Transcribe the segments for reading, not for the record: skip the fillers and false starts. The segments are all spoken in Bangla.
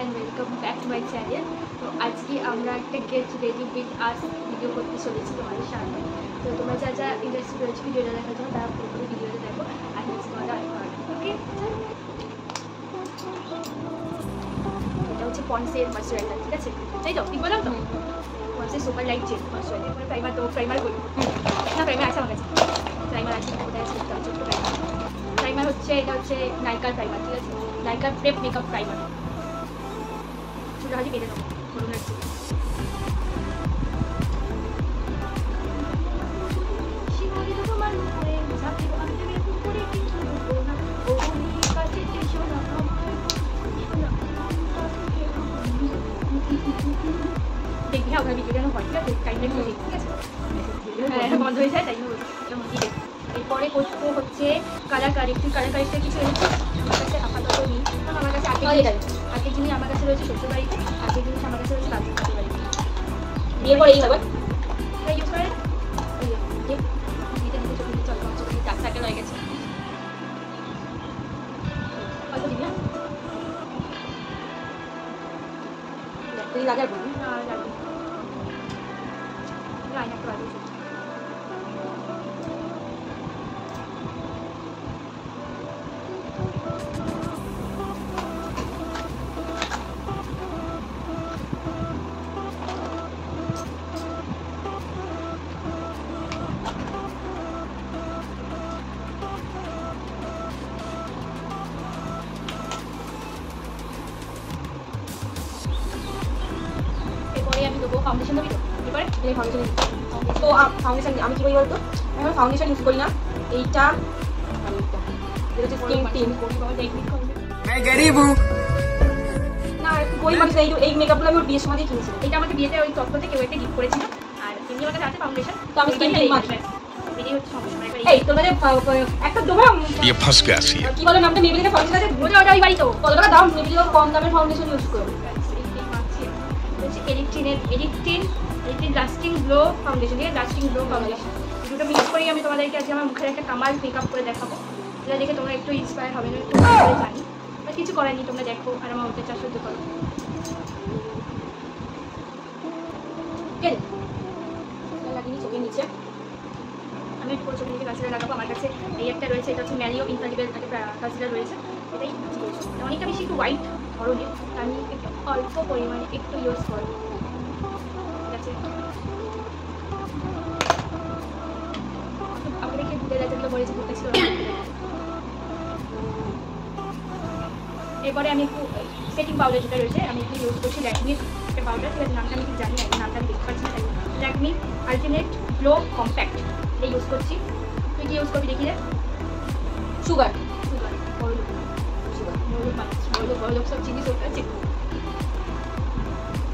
And welcome back to my channel. তো আজকে আমরা একটা get ready with us video করতে চলেছি তোমাদের সামনে। তো তোমরা যা যা ইন্টারেস্টেড রয়েছে ভিডিওটা দেখার জন্য তারা পুরোপুরি ভিডিওটা দেখো। আর তোমাদের ওকে, এটা হচ্ছে পন্ডসের ময়শ্চারাইজার, ঠিক আছে? তাই তো ঠিক বললাম তো? পন্ডসের super light gel moisturizer. Primer তো প্রাইমার করি না, প্রাইমার আছে আমার কাছে, প্রাইমার আছে, কোথায় আছে ছোট্ট প্রাইমার। প্রাইমার হচ্ছে এটা হচ্ছে নাইকার প্রাইমার, ঠিক আছে? নাইকার প্রেপ মেকআপ প্রাইমার। ছোটো হাজি বেঁধে নেবো, বলুন রাখছি। দেখবি হ্যাঁ ওখানে ভিডিও কেন হয়, ঠিক আছে? টাইম লেগে ঠিক আছে, বন্ধ হয়ে যায়, তাই জন্য এরপরে করবো হচ্ছে কালার কারেক্ট। কালার কারেক্টটা কিছু এনেছি আমার কাছে আপাতত নেই, কারণ আমার কাছে আর্ধেক জিনিস আমার কাছে রয়েছে শ্বশুর বাড়িতে, আর্ধেক জিনিস আমার কাছে রয়েছে দাদুর শ্বশুর বাড়িতে। বিয়ে করে এই হবে তাই ইউজ করে ডাক্তারকে রয়ে গেছে হয়তো দিবি না, তুই লাগার বলবি না লাগবে লাইন একটা বাজে। আমি দেবো ফাউন্ডেশন, দেবি তো এবারে এই ফাউন্ডেশন। তো ফাউন্ডেশন আমি কি বলি বলতো, আমি ফাউন্ডেশন ইউজ করি না, এইটা এটা হচ্ছে স্কিন টিন করি বাবা টেকনিক করবে मैं गरीब हूं না কই মানে এই মেকআপগুলো আমি ওর বিয়ের সময় কিনেছি। এটা আমাকে বিয়েতে ওই তত্ত্ব থেকে কেউ একটা গিফট করেছিল, আর এমনি আমার কাছে আছে ফাউন্ডেশন, তো আমি স্কিন টিন মাত্র এই হচ্ছে সমস্যা। এই তোমাদের একটা দেবো ये फंस गया सी কি বলে নামটা মেবিলিনের ফাউন্ডেশন আছে, ওটা ওই বাড়ি তো কত টাকা দাম? মেবিলিনের কম দামের ফাউন্ডেশন ইউজ করো, এডিকটিন লাস্টিং গ্লো ফাউন্ডেশন, ঠিক আছে? লাস্টিং গ্লো ফাউন্ডেশন দুটো মিক্স করেই আমি তোমাদেরকে আজকে আমার মুখের একটা কামাল মেকআপ করে দেখাবো, যেটা দেখে তোমরা একটু ইন্সপায়ার হবে না, একটু জানি বা কিছু করার নেই, তোমরা দেখো আর আমার অত্যাচার সহ্য করো। লাগিয়ে চোখের নিচে আমি একটু চোখের নিচে কাজটা লাগাবো। আমার কাছে এই একটা রয়েছে, এটা হচ্ছে ম্যালিও ইনফ্যালিবল কাজটা রয়েছে, এটাই অনেকটা বেশি একটু হোয়াইট ধরনের, আমি একটু অল্প পরিমাণে একটু ইউজ করবো, ঠিক আছে? আপনাদেরকে ভুলে যেগুলো বলেছি ভুলতে ছিল। এরপরে আমি একটু সেটিং পাউডার যেটা রয়েছে আমি একটু ইউজ করছি ল্যাকমির একটা পাউডার, ঠিক আছে? নামটা আমি ঠিক জানি না, নামটা আমি দেখতে পাচ্ছি না, তাই ল্যাকমি আলটিমেট গ্লো কম্প্যাক্ট এটা ইউজ করছি। তুই কি ইউজ করবি দেখি রে? সুগার সুগার বড় লোক সব জিনিস আছে,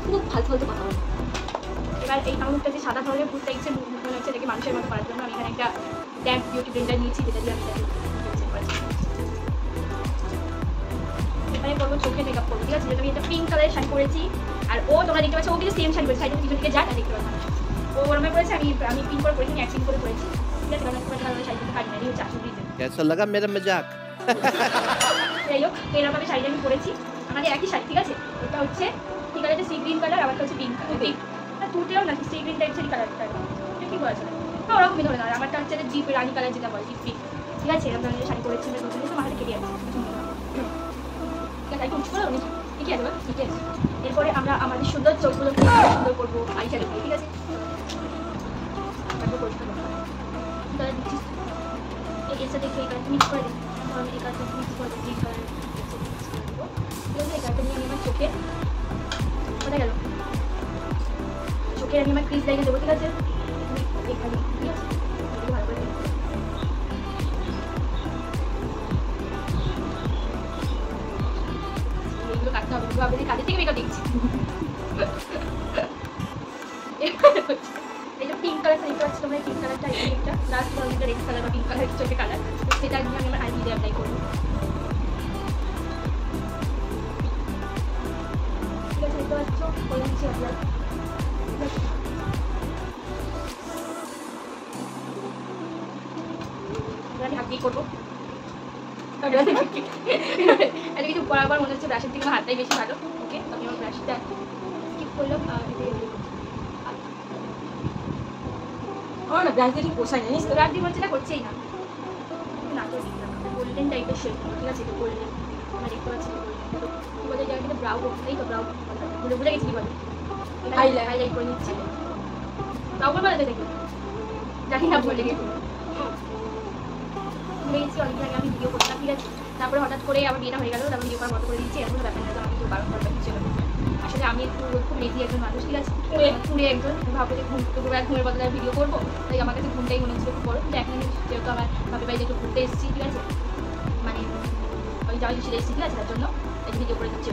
খুব ফালতু ফালতু কথা বলে। এবার এই কাউন্টটা যে সাদা ধরনের ভূত টাইপসের মনে হচ্ছে এটাকে মানুষের মতো করার জন্য আমি এখানে একটা ড্যাম্প বিউটি ব্লেন্ডার নিয়েছি, যেটা দিয়ে আমি এখানে করবো চোখে মেকআপ করবো, ঠিক আছে? যেটা আমি একটা পিঙ্ক কালারের শাড়ি পরেছি, আর ও তোমরা দেখতে পাচ্ছ ও কিন্তু সেম শাড়ি পরেছে, শাড়িটা পিছন দিকে যায় তা দেখতে পাচ্ছ, ও ওরমে করেছে, আমি পিঙ্ক করে পরেছি, ম্যাচিং করে পরেছি, ঠিক আছে? কারণ কালারের শাড়ি কিন্তু পারি না, এই হচ্ছে আসল রিজন। कैसा लगा मेरा मजाक? যাই হোক এরকম আমি শাড়িটা আমি পরেছি, আমাদের একই শাড়ি, ঠিক আছে? এটা হচ্ছে কি কালার, সি গ্রিন কালার, আবার হচ্ছে পিঙ্ক পিঙ্ক না তুটেও না সি গ্রিন টাইপসের কালারটা, এটা কি বলা যায় না ওরকমই ধরে না, আমারটা হচ্ছে জিপ রানি কালার যেটা বলে জিপ পিঙ্ক, ঠিক আছে? এরকম ধরনের শাড়ি পরেছি, মাথাটা কেটে যাচ্ছে, ঠিক আছে? উঁচু করে ঠিক আছে ঠিক আছে। এরপরে আমরা আমাদের সুন্দর চোখগুলো সুন্দর করবো আই শ্যাডো দিয়ে, ঠিক আছে? এর সাথে এই কালারটা মিক্স করে দিই, আমি এই কালারটা মিক্স করে দিই, কালার ঠিক আছে? এই কালারটা নিয়ে আমি আমার চোখে কোথায় গেল, চোখে আমি আমার ক্রিজ লাগিয়ে দেবো, ঠিক আছে? এখানে ঠিক আছে ভালো করে এইগুলো কাটতে হবে, আপনাদের কাজের থেকে মেকআপ দেখছি। এটা পিঙ্ক কালার দেখতে পাচ্ছি তোমরা, পিঙ্ক কালারটা একটা লাস্ট কালারটা রেড কালার বা পিঙ্ক কালার চোখে কালার, সেটা নিয়ে আমি আমার আই দিয়ে অ্যাপ্লাই করবো, ঠিক আছে? দেখতে পাচ্ছ করে দিচ্ছি অ্যাপ্লাই, আমি হাত দিয়ে করবো। এটা কিছু করার পর মনে হচ্ছে ব্রাশের থেকে আমার হাতটাই বেশি ভালো। ওকে, আমি আমার ব্রাশটা স্কিপ করলাম। আমার না ব্রাশ দিয়ে ঠিক পোষায় না, জানিস তো। ব্রাশ দিয়ে মনে করছেই না না তো গোল্ডেন টাইপের শেড, ঠিক আছে? এটা গোল্ডেন আমরা দেখতে পাচ্ছি। কি বলে জায়গাটা? ব্রাউ, এই তো ব্রাউ। ভুলে গেছি কি বলে, হাইলাইট করে নিচ্ছি। ব্রাউ করে বলে দেখি, জানি না, ভুলে গেছি। অনেকদিন আগে আমি ভিডিও করতাম, ঠিক আছে? তারপরে হঠাৎ করে আবার বিয়েটা হয়ে গেল, তারপর ভিডিও করার মতো করে দিচ্ছি। এখনো ব্যাপার না, আমি তো 12 ঘন্টা ছিল। আসলে আমি একটু খুব লেজি একজন মানুষ, ঠিক আছে? টুরে একজন ভাবো যে ঘুমের বদলে ভিডিও করবো, তাই আমার কাছে ঘুমটাই মনে হচ্ছিল খুব বড়। কিন্তু এখন যেহেতু আমার বাপের বাড়িতে একটু ঘুরতে এসেছি, ঠিক আছে? মানে ওই যাওয়াই সেটা এসেছি, ঠিক আছে? তার জন্য এই ভিডিও করে দিচ্ছি।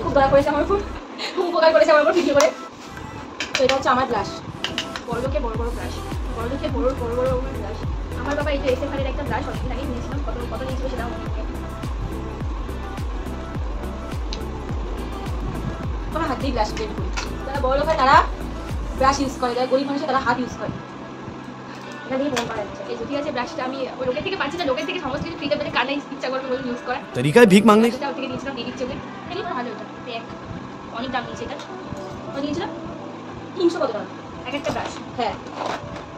খুব দয়া করেছে আমার উপর, খুব উপকার করেছে আমার উপর ভিডিও করে। তো এটা হচ্ছে আমার ব্লাশ, বড় লোকে বড় বড় ব্রাশ, বড় লোকে বড় বড় বড় ব্রাশ। আমার বাবা এই যে এসে ফারের একটা ব্রাশ অনেকদিন আগে নিয়েছিলাম, কত নিয়েছিল সেটাও মনে নেই। আমরা হাত দিয়ে ব্রাশ বের করি। যারা বড় লোক হয় তারা ব্রাশ ইউজ করে, যারা গরিব মানুষ তারা হাত ইউজ করে। এটা দিয়ে মন পাওয়া যাচ্ছে। এই যে ঠিক আছে, ব্রাশটা আমি ওই লোকের থেকে পাচ্ছি না, লোকের থেকে সমস্ত কিছু ফ্রিতে পেলে কানে ইচ্ছা করবে বলে ইউজ করা। तरीका है भीख मांगने का। সেটা থেকে নিয়েছিলাম দিদির চোখে, এগুলো ভালো। এটা প্যাক অনেক দাম নিয়েছে এটা। কত নিয়েছিলাম? 300 কত টাকা? এক একটা ব্রাশ। হ্যাঁ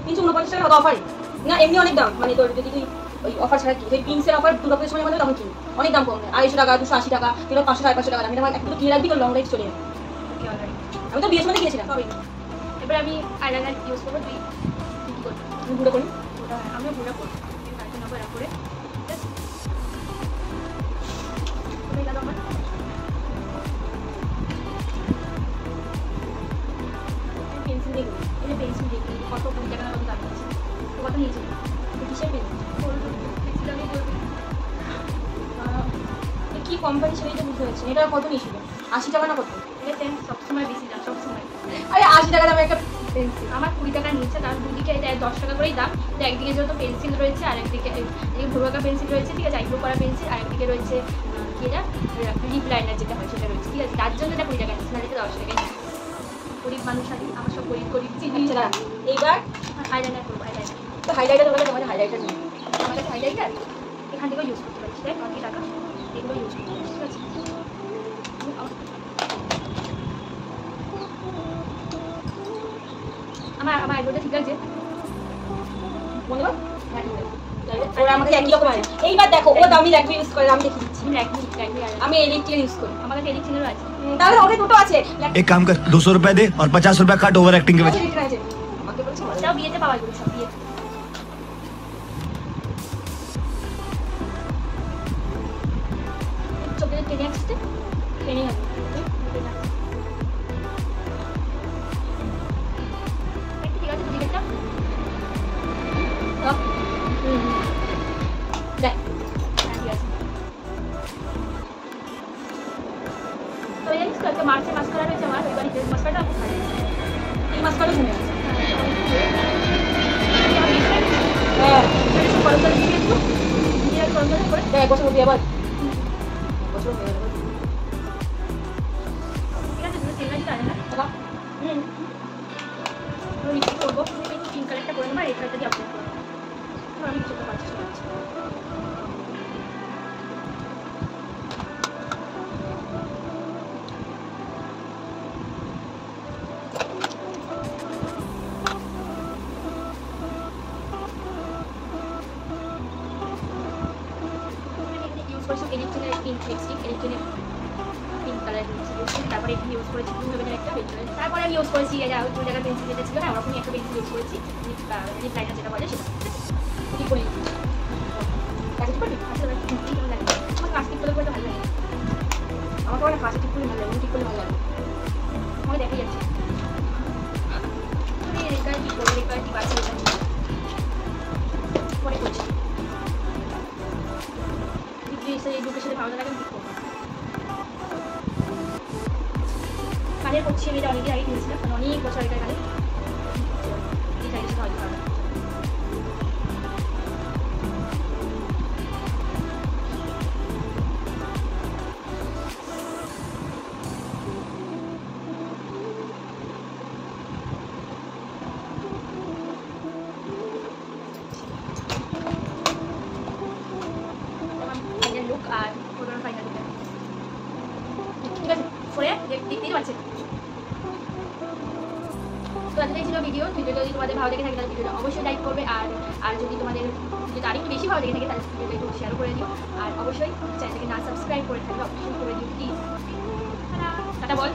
349 টাকা কত অফারে না, এমনি অনেক দাম। মানে তোর যদি তুই ওই অফার ছাড়া কি, ওই পিন্সের অফার দুর্গাপুজোর সময় মানে তখন কিনি অনেক দাম কম, 250 টাকা 280 টাকা কিংবা 500 550 টাকা দাম। এটা আমার একটু কিনে রাখবি, তোর লং লাইফ চলে যাবে। ওকে, অলরেডি আমি তো বিয়ের সময় কিনেছিলাম। সবই। এবার আমি আইলাইনার ইউজ করবো। তুই কি করবি? আমি গুঁড়ো করি। ওটা আমিও পুরো করবো, তার জন্য করে করে হয়ে গেল আমার। পেন্সিল দিয়ে করি। এই যে পেন্সিল দিয়ে কত 20 টাকা মতো দাম নিয়েছে। তো কত নিয়েছে? কিসের পেন্সিল? পেন্সিল আমি বলবি কি কোম্পানি সেটাই তো বুঝতে পারছি। এটা কত নিয়েছিল? 80 টাকা না কত? ঠিক আছে, সবসময় বেশি দাম, সবসময়। আরে 80 টাকা দামের একটা পেন্সিল আমার 20 টাকা নিচ্ছে, কারণ দুদিকে এটা 10 টাকা করেই দাম। তো একদিকে যেহেতু পেন্সিল রয়েছে, আর একদিকে ভুরু আঁকা পেন্সিল রয়েছে, ঠিক আছে? আইব্রো করা পেন্সিল, আর একদিকে রয়েছে কি এটা লিপ লাইনার যেটা হয় সেটা রয়েছে, ঠিক আছে? তার জন্য এটা 20 টাকা নিচ্ছে, না এটা 10 টাকাই নিচ্ছে। গরিব মানুষ আগে, আমার সব গরিব চিনি। আচ্ছা এইবার হাইলাইনার করবো, হাইলাইনার। তো হাইলাইটার বলে তোমাদের হাইলাইটার নিয়ে আমার কাছে হাইলাইটার এখান থেকেও ইউজ করতে পারিস, দেখ অনেক টাকা এগুলো ইউজ করতে পারিস, ঠিক আছে? আমার আইব্রোটা ঠিক আছে মনে কর। ওরা আমাকে একই রকম আছে। এইবার দেখো ও দামি ল্যাকমি ইউজ করে, আমি দেখিয়ে দিচ্ছি। আমি এলিক্ট্রিক ইউজ করি। আমার কাছে এডিকশনেরও আছে। তাহলে ওকে দুটো আছে। एक काम कर 200 रुपए दे और 50 रुपए काट ओवर एक्टिंग के वजह। আমাকে বলছে ওটাও বিয়েতে পাওয়া যাবে, সব বিয়েতে। চোখে টেনে আসছে, ট্রেনিং আছে। ঠিক আছে দুদিকে একটা দেখ ঠিক আছে। তো জানিস তো একটা মার্চে মাস্কারা রয়েছে আমার ওই বাড়িতে, মাস্কারাটা খুব ভালো। এই মাস্কারটা শুনে আছে। হ্যাঁ গরম জল দিয়ে একটু দিয়ে গরম জল করে দেখ 1 বছর মধ্যে আবার 1 বছর হয়ে গেল। ঠিক আছে, তুমি তেল লাগি জানে না বাবা আমি মিক্স করবো। তুমি একটু পিঙ্ক কালারটা করে নেবো, আর এই কালারটা দিয়ে আপলোড করবো। আমি কিছু একটা পাচ্ছি না। ইউজ করেছি এডিকশনের পিঙ্ক লিপস্টিক, এডিকশনের পিঙ্ক কালার লিপস্টিক। তারপরে এখানে ইউজ করেছি ব্লু হেভেনের একটা পেন্সিল। তারপরে আমি ইউজ করেছি এটা ওই 2 টাকার পেন্সিল যেটা ছিল না, ওরকমই একটা পেন্সিল ইউজ করেছি, লিপ লাইনার যেটা বলে সেটা। কি করে কাজ করবি? আচ্ছা কেমন লাগে? আমার কাজ ঠিক করলে ভালো লাগে। আমাকে বলে কাজ ঠিক করে ভালো লাগে, ঠিক করে ভালো লাগে। আমার দেখা যাচ্ছে রেকার কি করে, রেকার কি বাচ্চা রেকার পরে করছি। এডুকেশনে ভালো লাগে ঠিক করবো। কানের করছি আমি, এটা অনেকদিন আগে কিনেছিলাম, মানে অনেক বছর আগেকার কানে। এই সাইজটা হয়তো ভালো। সরে দেখতেই পাচ্ছেন। তো এতটাই ছিল ভিডিওটা যদি তোমাদের ভালো লেগে থাকে তাহলে ভিডিওটা অবশ্যই লাইক করবে, আর যদি তোমাদের যদি আরেকটু বেশি ভালো লেগে থাকে তাহলে ভিডিওটা একটু শেয়ার করে দিও, আর অবশ্যই চ্যানেলটাকে না সাবস্ক্রাইব করে থাকলে অবশ্যই করে দিও প্লিজ। Tata ball.